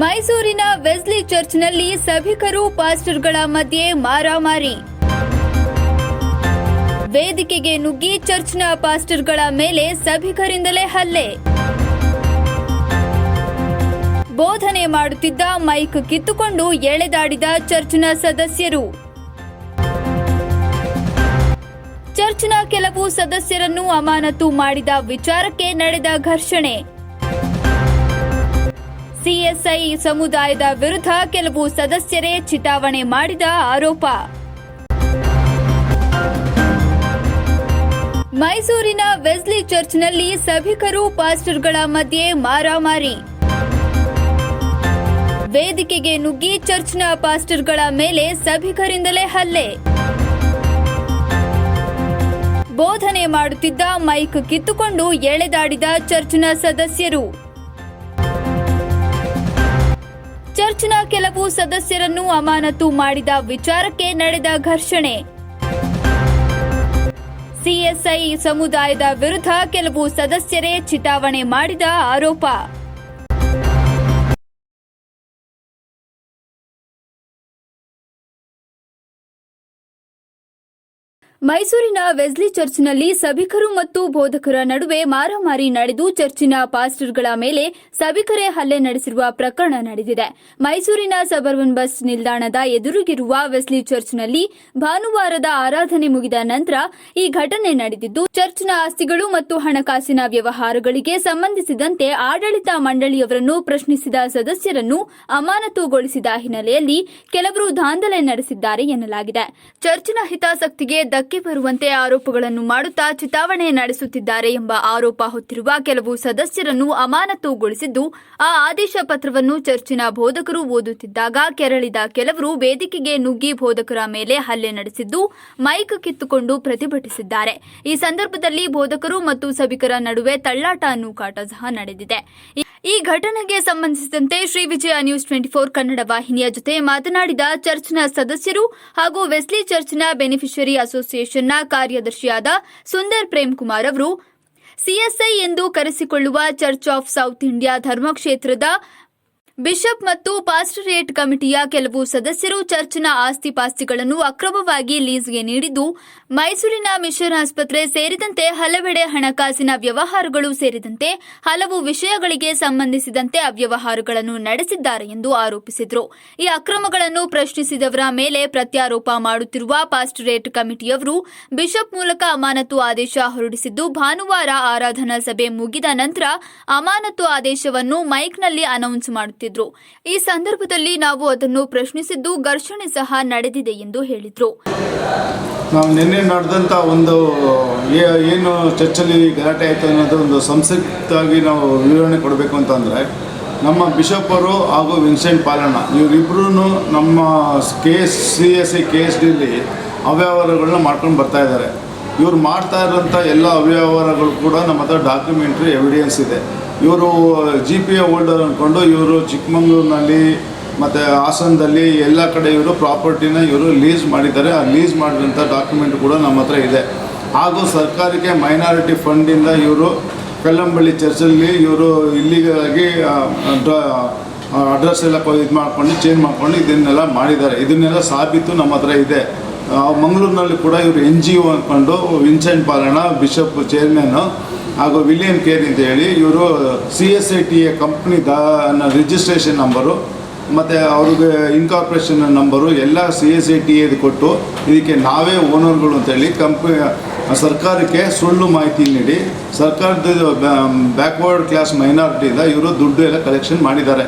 ಮೈಸೂರಿನ ವೆಸ್ಲಿ ಚರ್ಚ್ನಲ್ಲಿ ಸಭಿಕರು ಪಾಸ್ಟರ್ಗಳ ಮಧ್ಯೆ ಮಾರಾಮಾರಿ. ವೇದಿಕೆಗೆ ನುಗ್ಗಿ ಚರ್ಚ್ನ ಪಾಸ್ಟರ್ಗಳ ಮೇಲೆ ಸಭಿಕರಿಂದಲೇ ಹಲ್ಲೆ. ಬೋಧನೆ ಮಾಡುತ್ತಿದ್ದ ಮೈಕ್ ಕಿತ್ತುಕೊಂಡು ಎಳೆದಾಡಿದ ಚರ್ಚ್ನ ಸದಸ್ಯರು. ಚರ್ಚ್ನ ಕೆಲವು ಸದಸ್ಯರನ್ನು ಅಮಾನತು ಮಾಡಿದ ವಿಚಾರಕ್ಕೆ ನಡೆದ ಘರ್ಷಣೆ. ಸಿಎಸ್ಐ ಸಮುದಾಯದ ವಿರುದ್ಧ ಕೆಲವು ಸದಸ್ಯರೇ ಚಿತಾವಣೆ ಮಾಡಿದ ಆರೋಪ. ಮೈಸೂರಿನ ವೆಸ್ಲಿ ಚರ್ಚ್ನಲ್ಲಿ ಸಭಿಕರು ಪಾಸ್ಟರ್ಗಳ ಮಧ್ಯೆ ಮಾರಾಮಾರಿ. ವೇದಿಕೆಗೆ ನುಗ್ಗಿ ಚರ್ಚ್ನ ಪಾಸ್ಟರ್ಗಳ ಮೇಲೆ ಸಭಿಕರಿಂದಲೇ ಹಲ್ಲೆ. ಬೋಧನೆ ಮಾಡುತ್ತಿದ್ದ ಮೈಕ್ ಕಿತ್ತುಕೊಂಡು ಎಳೆದಾಡಿದ ಚರ್ಚ್ನ ಸದಸ್ಯರು. ಚರ್ಚ್ನ ಕೆಲವು ಸದಸ್ಯರನ್ನು ಅಮಾನತು ಮಾಡಿದ ವಿಚಾರಕ್ಕೆ ನಡೆದ ಘರ್ಷಣೆ. ಸಿಎಸ್ಐ ಸಮುದಾಯದ ವಿರುದ್ಧ ಕೆಲವು ಸದಸ್ಯರೇ ಚಿತಾವಣೆ ಮಾಡಿದ ಆರೋಪ. ಮೈಸೂರಿನ ವೆಸ್ಲಿ ಚರ್ಚ್ನಲ್ಲಿ ಸಭಿಕರು ಮತ್ತು ಬೋಧಕರ ನಡುವೆ ಮಾರಾಮಾರಿ ನಡೆದು ಚರ್ಚಿನ ಪಾಸ್ಟರ್ಗಳ ಮೇಲೆ ಸಭಿಕರೇ ಹಲ್ಲೆ ನಡೆಸಿರುವ ಪ್ರಕರಣ ನಡೆದಿದೆ. ಮೈಸೂರಿನ ಸಬರ್ಬನ್ ಬಸ್ ನಿಲ್ದಾಣದ ಎದುರಿಗಿರುವ ವೆಸ್ಲಿ ಚರ್ಚ್ನಲ್ಲಿ ಭಾನುವಾರದ ಆರಾಧನೆ ಮುಗಿದ ನಂತರ ಈ ಘಟನೆ ನಡೆದಿದ್ದು, ಚರ್ಚ್ನ ಆಸ್ತಿಗಳು ಮತ್ತು ಹಣಕಾಸಿನ ವ್ಯವಹಾರಗಳಿಗೆ ಸಂಬಂಧಿಸಿದಂತೆ ಆಡಳಿತ ಮಂಡಳಿಯವರನ್ನು ಪ್ರಶ್ನಿಸಿದ ಸದಸ್ಯರನ್ನು ಅಮಾನತುಗೊಳಿಸಿದ ಹಿನ್ನೆಲೆಯಲ್ಲಿ ಕೆಲವರು ದಾಂಧಲೆ ನಡೆಸಿದ್ದಾರೆ ಎನ್ನಲಾಗಿದೆ. ಚರ್ಚ್ನ ಹಿತಾಸಕ್ತಿಗೆ ಧಕ್ಕೆ ಬರುವಂತೆ ಆರೋಪಗಳನ್ನು ಮಾಡುತ್ತಾ ಚಿತಾವಣೆ ನಡೆಸುತ್ತಿದ್ದಾರೆ ಎಂಬ ಆರೋಪ ಹೊತ್ತಿರುವ ಕೆಲವು ಸದಸ್ಯರನ್ನು ಅಮಾನತುಗೊಳಿಸಿದ್ದು, ಆ ಆದೇಶ ಪತ್ರವನ್ನು ಚರ್ಚಿನ ಬೋಧಕರು ಓದುತ್ತಿದ್ದಾಗ ಕೆರಳಿದ ಕೆಲವರು ವೇದಿಕೆಗೆ ನುಗ್ಗಿ ಬೋಧಕರ ಮೇಲೆ ಹಲ್ಲೆ ನಡೆಸಿದ್ದು, ಮೈಕ್ ಕಿತ್ತುಕೊಂಡು ಪ್ರತಿಭಟಿಸಿದ್ದಾರೆ. ಈ ಸಂದರ್ಭದಲ್ಲಿ ಬೋಧಕರು ಮತ್ತು ಸಭಿಕರ ನಡುವೆ ತಳ್ಳಾಟ ನೂಕಾಟ ಸಹ ನಡೆದಿದೆ. ಈ ಘಟನೆಗೆ ಸಂಬಂಧಿಸಿದಂತೆ ಶ್ರೀ ವಿಜಯ ನ್ಯೂಸ್ 24 ಕನ್ನಡ ವಾಹಿನಿಯ ಜೊತೆ ಮಾತನಾಡಿದ ಚರ್ಚ್ನ ಸದಸ್ಯರು ಹಾಗೂ ವೆಸ್ಲಿ ಚರ್ಚ್ನ ಬೆನಿಫಿಷರಿ ಅಸೋಸಿಯೇಷನ್ನ ಕಾರ್ಯದರ್ಶಿಯಾದ ಸುಂದರ್ ಪ್ರೇಮ್ ಕುಮಾರ್ ಅವರು, ಸಿಎಸ್ಐ ಎಂದು ಕರೆಸಿಕೊಳ್ಳುವ ಚರ್ಚ್ ಆಫ್ ಸೌತ್ ಇಂಡಿಯಾ ಧರ್ಮಕ್ಷೇತ್ರದ ಬಿಷಪ್ ಮತ್ತು ಪಾಸ್ಟರೇಟ್ ಕಮಿಟಿಯ ಕೆಲವು ಸದಸ್ಯರು ಚರ್ಚ್ನ ಆಸ್ತಿ ಪಾಸ್ತಿಗಳನ್ನು ಅಕ್ರಮವಾಗಿ ಲೀಸ್ಗೆ ನೀಡಿದ್ದು, ಮೈಸೂರಿನ ಮಿಷನ್ ಆಸ್ಪತ್ರೆ ಸೇರಿದಂತೆ ಹಲವೆಡೆ ಹಣಕಾಸಿನ ವ್ಯವಹಾರಗಳು ಸೇರಿದಂತೆ ಹಲವು ವಿಷಯಗಳಿಗೆ ಸಂಬಂಧಿಸಿದಂತೆ ಅವ್ಯವಹಾರಗಳನ್ನು ನಡೆಸಿದ್ದಾರೆ ಎಂದು ಆರೋಪಿಸಿದರು. ಈ ಅಕ್ರಮಗಳನ್ನು ಪ್ರಶ್ನಿಸಿದವರ ಮೇಲೆ ಪ್ರತ್ಯಾರೋಪ ಮಾಡುತ್ತಿರುವ ಪಾಸ್ಟರೇಟ್ ಕಮಿಟಿಯವರು ಬಿಷಪ್ ಮೂಲಕ ಅಮಾನತು ಆದೇಶ ಹೊರಡಿಸಿದ್ದು, ಭಾನುವಾರ ಆರಾಧನಾ ಸಭೆ ಮುಗಿದ ನಂತರ ಅಮಾನತು ಆದೇಶವನ್ನು ಮೈಕ್ನಲ್ಲಿ ಅನೌನ್ಸ್ ಮಾಡುತ್ತಿದ್ದರು. ಈ ಸಂದರ್ಭದಲ್ಲಿ ನಾವು ಅದನ್ನು ಪ್ರಶ್ನಿಸಿದ್ದು, ಘರ್ಷಣೆ ಸಹ ನಡೆದಿದೆ ಎಂದು ಹೇಳಿದರು. ನಾವು ನಿನ್ನೆ ನಡೆದಂಥ ಒಂದು ಏನು ಚರ್ಚಲ್ಲಿ ಗಲಾಟೆ ಆಯಿತು ಅನ್ನೋದು ಒಂದು ಸಂಕ್ಷಿಪ್ತವಾಗಿ ನಾವು ವಿವರಣೆ ಕೊಡಬೇಕು ಅಂತಂದರೆ, ನಮ್ಮ ಬಿಷಪ್ ಅವರು ಹಾಗೂ ವಿನ್ಸೆಂಟ್ ಪಾಲಣ್ಣ ಇವರಿಬ್ಬರೂ ನಮ್ಮ CSI KSDಲಿ ಅವ್ಯವಹಾರಗಳನ್ನ ಮಾಡ್ಕೊಂಡು ಬರ್ತಾ ಇದ್ದಾರೆ. ಇವರು ಮಾಡ್ತಾ ಇರೋಂಥ ಎಲ್ಲ ಅವ್ಯವಹಾರಗಳು ಕೂಡ ನಮ್ಮ ಹತ್ರ ಡಾಕ್ಯುಮೆಂಟ್ರಿ ಎವಿಡೆನ್ಸ್ ಇದೆ. ಇವರು GPA ಹೋಲ್ಡರ್ ಅಂದ್ಕೊಂಡು ಇವರು ಚಿಕ್ಕಮಂಗ್ಳೂರಿನಲ್ಲಿ ಮತ್ತು ಹಾಸನದಲ್ಲಿ ಎಲ್ಲ ಕಡೆ ಇವರು ಪ್ರಾಪರ್ಟಿನ ಇವರು ಲೀಸ್ ಮಾಡಿದ್ದಾರೆ. ಆ ಲೀಸ್ ಮಾಡಿದಂಥ ಡಾಕ್ಯುಮೆಂಟ್ ಕೂಡ ನಮ್ಮ ಹತ್ರ ಇದೆ. ಹಾಗೂ ಸರ್ಕಾರಕ್ಕೆ ಮೈನಾರಿಟಿ ಫಂಡಿಂದ ಇವರು ಕಲ್ಲಂಬಳ್ಳಿ ಚರ್ಚಲ್ಲಿ ಇವರು ಇಲ್ಲಿಗಾಗಿ ಅಡ್ರೆಸ್ ಎಲ್ಲ ಇದು ಮಾಡ್ಕೊಂಡು ಚೇಂಜ್ ಮಾಡ್ಕೊಂಡು ಇದನ್ನೆಲ್ಲ ಮಾಡಿದ್ದಾರೆ. ಇದನ್ನೆಲ್ಲ ಸಾಬೀತು ನಮ್ಮ ಹತ್ರ ಇದೆ. ಮಂಗಳೂರಿನಲ್ಲಿ ಕೂಡ ಇವರು NGO ಅಂದ್ಕೊಂಡು ವಿನ್ಸೆಂಟ್ ಪಾಲಣ್ಣ ಬಿಷಪ್ ಚೇರ್ಮನ್ನು ಹಾಗೂ ವಿಲಿಯಂ ಕೇರ್ ಅಂತ ಹೇಳಿ ಇವರು CSITA ಕಂಪ್ನಿ ರಿಜಿಸ್ಟ್ರೇಷನ್ ನಂಬರು ಮತ್ತು ಅವ್ರಿಗೆ ಇನ್ಕಾರ್ಪೊರೇಷನ್ ನಂಬರು ಎಲ್ಲ CSITA ಕೊಟ್ಟು ಇದಕ್ಕೆ ನಾವೇ ಓನರ್ಗಳು ಅಂತೇಳಿ ಸರ್ಕಾರಕ್ಕೆ ಸುಳ್ಳು ಮಾಹಿತಿ ನೀಡಿ ಸರ್ಕಾರದ ಬ್ಯಾಕ್ವರ್ಡ್ ಕ್ಲಾಸ್ ಮೈನಾರಿಟಿಯಿಂದ ಇವರು ದುಡ್ಡು ಎಲ್ಲ ಕಲೆಕ್ಷನ್ ಮಾಡಿದ್ದಾರೆ.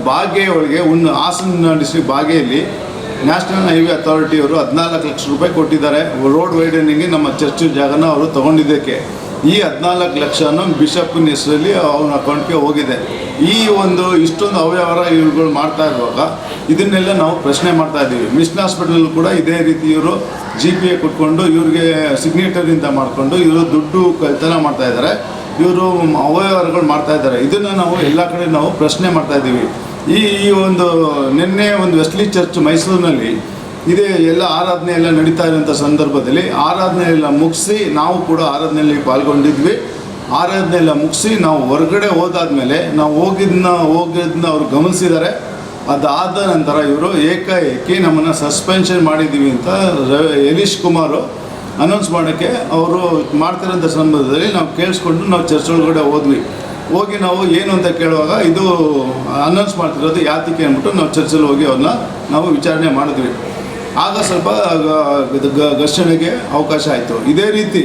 ಬಾಗೆ ಒಳಗೆ ಹಾಸನ ಡಿಸ್ಟ್ರಿಕ್ಟ್ ಬಾಗೆಯಲ್ಲಿ ನ್ಯಾಷನಲ್ ಹೈವೇ ಅಥಾರಿಟಿಯವರು 14 ಲಕ್ಷ ರೂಪಾಯಿ ಕೊಟ್ಟಿದ್ದಾರೆ. ರೋಡ್ ವೈಡನಿಂಗ್ಗೆ ನಮ್ಮ ಚರ್ಚ್ ಜಾಗನ ಅವರು ತೊಗೊಂಡಿದ್ದಕ್ಕೆ ಈ 14 ಲಕ್ಷನೂ ಬಿಷಪ್ನ ಹೆಸರಲ್ಲಿ ಅವನ ಅಕೌಂಟ್ಗೆ ಹೋಗಿದೆ. ಈ ಒಂದು ಇಷ್ಟೊಂದು ಅವ್ಯವಹಾರ ಇವುಗಳು ಮಾಡ್ತಾ ಇರುವಾಗ ಇದನ್ನೆಲ್ಲ ನಾವು ಪ್ರಶ್ನೆ ಮಾಡ್ತಾ ಇದ್ದೀವಿ. ಮಿಷನ್ ಹಾಸ್ಪಿಟಲ್ ಕೂಡ ಇದೇ ರೀತಿ ಇವರು GPA ಕೊಟ್ಕೊಂಡು ಇವ್ರಿಗೆ ಸಿಗ್ನೇಟರಿಂದ ಮಾಡಿಕೊಂಡು ಇವರು ದುಡ್ಡು ಕಳ್ತನ ಮಾಡ್ತಾ ಇದ್ದಾರೆ. ಇವರು ಅವ್ಯವಹಾರಗಳು ಮಾಡ್ತಾ ಇದ್ದಾರೆ. ಇದನ್ನು ನಾವು ಎಲ್ಲ ಕಡೆ ನಾವು ಪ್ರಶ್ನೆ ಮಾಡ್ತಾ ಇದ್ದೀವಿ. ಈ ಒಂದು ನಿನ್ನೆ ಒಂದು ವೆಸ್ಲಿ ಚರ್ಚ್ ಮೈಸೂರಿನಲ್ಲಿ ಇದೇ ಎಲ್ಲ ಆರಾಧನೆ ಎಲ್ಲ ನಡೀತಾ ಇರೋಂಥ ಸಂದರ್ಭದಲ್ಲಿ ಆರಾಧನೆ ಎಲ್ಲ ಮುಗಿಸಿ ನಾವು ಕೂಡ ಆರಾಧನೆಯಲ್ಲಿ ಪಾಲ್ಗೊಂಡಿದ್ವಿ. ಆರಾಧನೆ ಮುಗಿಸಿ ನಾವು ಹೊರಗಡೆ ಹೋದಾದ್ಮೇಲೆ ನಾವು ಹೋಗಿದ್ದನ್ನ ಅವ್ರು ಗಮನಿಸಿದ್ದಾರೆ. ಅದಾದ ನಂತರ ಇವರು ಏಕಾಏಕಿ ನಮ್ಮನ್ನು ಸಸ್ಪೆನ್ಷನ್ ಮಾಡಿದ್ದೀವಿ ಅಂತ ಯಲೀಶ್ ಕುಮಾರ್ ಅನೌನ್ಸ್ ಮಾಡೋಕ್ಕೆ ಅವರು ಮಾಡ್ತಿರೋಂಥ ಸಂದರ್ಭದಲ್ಲಿ ನಾವು ಕೇಳಿಸ್ಕೊಂಡು ನಾವು ಚರ್ಚ್ ಒಳಗಡೆ ಹೋಗಿ ನಾವು ಏನು ಅಂತ ಕೇಳುವಾಗ ಇದು ಅನೌನ್ಸ್ ಮಾಡ್ತಿರೋದು ಯಾತಿಕೆ ಅಂದ್ಬಿಟ್ಟು ನಾವು ಚರ್ಚಲ್ಲಿ ಹೋಗಿ ಅವ್ರನ್ನ ನಾವು ವಿಚಾರಣೆ ಮಾಡಿದ್ವಿ. ಆಗ ಸ್ವಲ್ಪ ಘರ್ಷಣೆಗೆ ಅವಕಾಶ ಆಯಿತು. ಇದೇ ರೀತಿ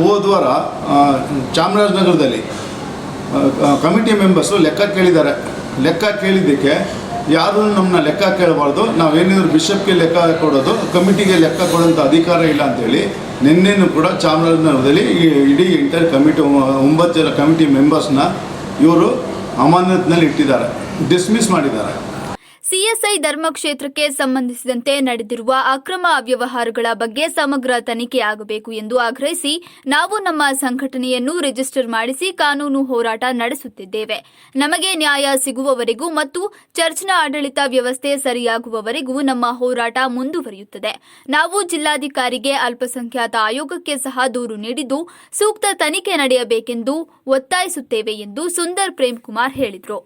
ಹೋದ ವಾರ ಚಾಮರಾಜನಗರದಲ್ಲಿ ಕಮಿಟಿ ಮೆಂಬರ್ಸು ಲೆಕ್ಕ ಕೇಳಿದ್ದಾರೆ. ಲೆಕ್ಕ ಕೇಳಿದ್ದಕ್ಕೆ ಯಾರೂ ನಮ್ಮನ್ನ ಲೆಕ್ಕ ಕೇಳಬಾರ್ದು, ನಾವೇನಿದ್ರು ಬಿಷಪ್ಗೆ ಲೆಕ್ಕ ಕೊಡೋದು, ಕಮಿಟಿಗೆ ಲೆಕ್ಕ ಕೊಡೋಂಥ ಅಧಿಕಾರ ಇಲ್ಲ ಅಂತೇಳಿ ನಿನ್ನೆನೂ ಕೂಡ ಚಾಮರಾಜನಗರದಲ್ಲಿ ಇಡೀ ಎಂಟೈರ್ ಕಮಿಟಿ 9 ಜನ ಕಮಿಟಿ ಮೆಂಬರ್ಸ್ನ ಇವರು ಅಮಾನತಿನಲ್ಲಿ ಇಟ್ಟಿದ್ದಾರೆ, ಡಿಸ್ಮಿಸ್ ಮಾಡಿದ್ದಾರೆ. ಸಿಎಸ್ಐ ಧರ್ಮಕ್ಷೇತ್ರಕ್ಕೆ ಸಂಬಂಧಿಸಿದಂತೆ ನಡೆದಿರುವ ಅಕ್ರಮ ಅವ್ಯವಹಾರಗಳ ಬಗ್ಗೆ ಸಮಗ್ರ ತನಿಖೆಯಾಗಬೇಕು ಎಂದು ಆಗ್ರಹಿಸಿ ನಾವು ನಮ್ಮ ಸಂಘಟನೆಯನ್ನು ರಿಜಿಸ್ಟರ್ ಮಾಡಿಸಿ ಕಾನೂನು ಹೋರಾಟ ನಡೆಸುತ್ತಿದ್ದೇವೆ. ನಮಗೆ ನ್ಯಾಯ ಸಿಗುವವರೆಗೂ ಮತ್ತು ಚರ್ಚ್ನ ಆಡಳಿತ ವ್ಯವಸ್ಥೆ ಸರಿಯಾಗುವವರೆಗೂ ನಮ್ಮ ಹೋರಾಟ ಮುಂದುವರಿಯುತ್ತದೆ. ನಾವು ಜಿಲ್ಲಾಧಿಕಾರಿಗೆ ಅಲ್ಪಸಂಖ್ಯಾತ ಆಯೋಗಕ್ಕೆ ಸಹ ದೂರು ನೀಡಿದ್ದು ಸೂಕ್ತ ತನಿಖೆ ನಡೆಯಬೇಕೆಂದು ಒತ್ತಾಯಿಸುತ್ತೇವೆ ಎಂದು ಸುಂದರ್ ಪ್ರೇಮ್ ಕುಮಾರ್ ಹೇಳಿದರು.